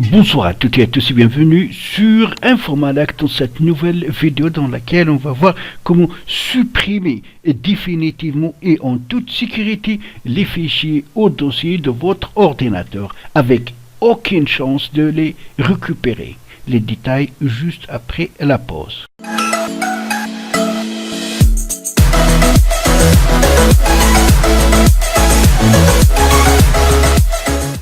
Bonsoir à toutes et à tous et bienvenue sur Informalac dans cette nouvelle vidéo dans laquelle on va voir comment supprimer définitivement et en toute sécurité les fichiers au dossier de votre ordinateur avec aucune chance de les récupérer. Les détails juste après la pause.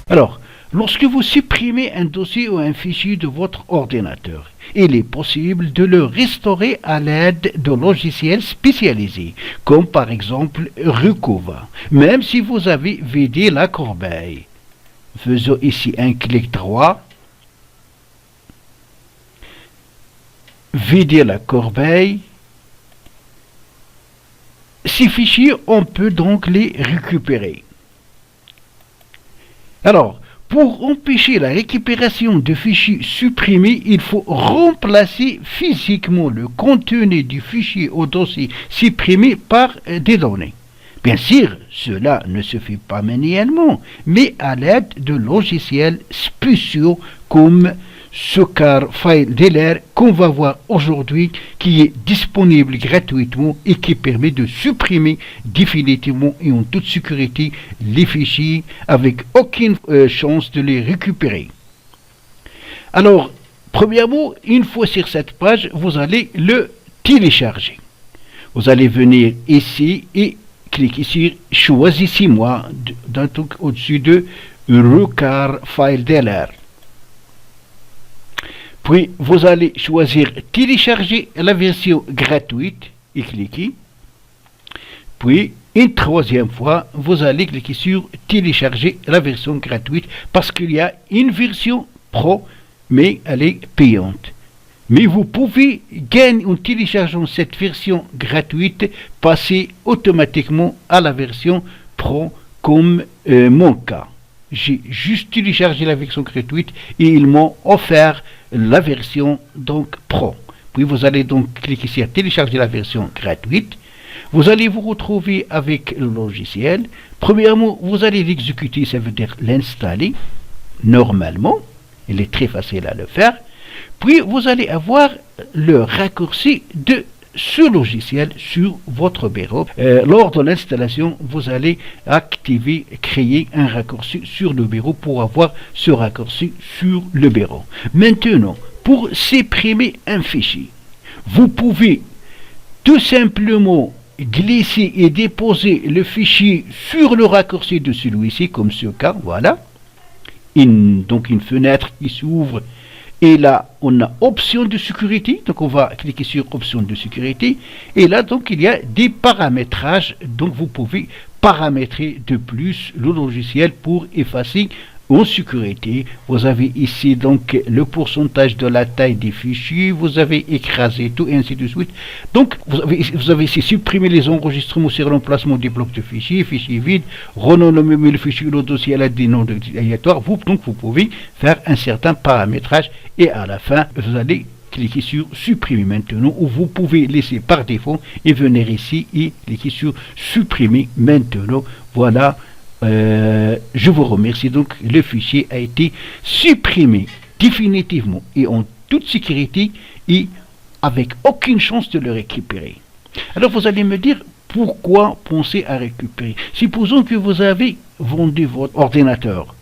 Alors, lorsque vous supprimez un dossier ou un fichier de votre ordinateur, il est possible de le restaurer à l'aide de logiciels spécialisés, comme par exemple Recova, même si vous avez vidé la corbeille. Faisons ici un clic droit, vider la corbeille. Ces fichiers, on peut donc les récupérer. Alors, pour empêcher la récupération de fichiers supprimés, il faut remplacer physiquement le contenu du fichier au dossier supprimé par des données. Bien sûr, cela ne se fait pas manuellement, mais à l'aide de logiciels spéciaux comme Sucar FileDealer qu'on va voir aujourd'hui, qui est disponible gratuitement et qui permet de supprimer définitivement et en toute sécurité les fichiers avec aucune chance de les récupérer. Alors, premièrement, une fois sur cette page, vous allez le télécharger. Vous allez venir ici et cliquer sur Choisissez-moi au-dessus de Sucar FileDealer. Puis, vous allez choisir télécharger la version gratuite et cliquer. Puis, une troisième fois, vous allez cliquer sur télécharger la version gratuite parce qu'il y a une version pro, mais elle est payante. Mais vous pouvez gagner en téléchargeant cette version gratuite, passer automatiquement à la version pro comme mon cas. J'ai juste téléchargé la version gratuite et ils m'ont offert la version donc pro. Puis vous allez donc cliquer sur télécharger la version gratuite. Vous allez vous retrouver avec le logiciel. Premièrement, vous allez l'exécuter, ça veut dire l'installer normalement. Il est très facile à le faire. Puis vous allez avoir le raccourci de ce logiciel sur votre bureau. Lors de l'installation, vous allez créer un raccourci sur le bureau pour avoir ce raccourci sur le bureau. Maintenant, pour supprimer un fichier, vous pouvez tout simplement glisser et déposer le fichier sur le raccourci de celui-ci, comme ce cas, voilà. Donc une fenêtre qui s'ouvre. Et là, on a option de sécurité. Donc, on va cliquer sur option de sécurité. Et là, donc, il y a des paramétrages. Donc, vous pouvez paramétrer de plus le logiciel pour effacer en sécurité. Vous avez ici, donc, le pourcentage de la taille des fichiers. Vous avez écrasé tout et ainsi de suite. Donc, vous avez ici supprimé les enregistrements sur l'emplacement des blocs de fichiers, fichiers vides, renommer le fichier, le dossier à l'aide des noms aléatoires. Donc, vous pouvez faire un certain paramétrage. Et à la fin, vous allez cliquer sur supprimer maintenant, ou vous pouvez laisser par défaut et venir ici et cliquer sur supprimer maintenant. Voilà, je vous remercie. Donc, le fichier a été supprimé définitivement et en toute sécurité et avec aucune chance de le récupérer. Alors, vous allez me dire, pourquoi penser à récupérer? Supposons que vous avez vendu votre ordinateur,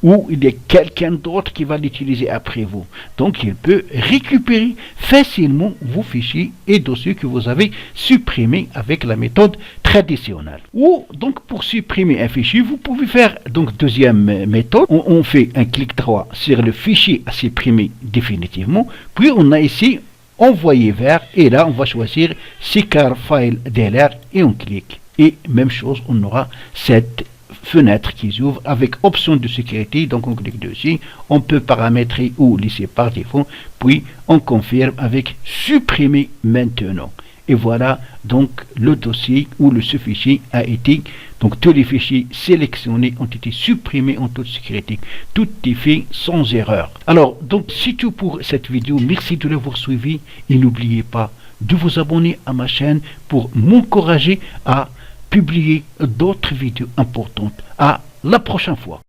ou il y a quelqu'un d'autre qui va l'utiliser après vous. Donc, il peut récupérer facilement vos fichiers et dossiers que vous avez supprimés avec la méthode traditionnelle. Ou, donc, pour supprimer un fichier, vous pouvez faire, donc, deuxième méthode. On fait un clic droit sur le fichier à supprimer définitivement. Puis, on a ici envoyer vers, et là, on va choisir Sucar FileDealer et on clique. Et même chose, on aura cette fenêtre qui s'ouvre avec option de sécurité. Donc on clique dessus, on peut paramétrer ou laisser par défaut, puis on confirme avec supprimer maintenant. Et voilà, donc le dossier ou le fichier a été, donc tous les fichiers sélectionnés ont été supprimés en toute sécurité. Tout est fait sans erreur. Alors, donc c'est tout pour cette vidéo. Merci de l'avoir suivi et n'oubliez pas de vous abonner à ma chaîne pour m'encourager à publier d'autres vidéos importantes. À la prochaine fois.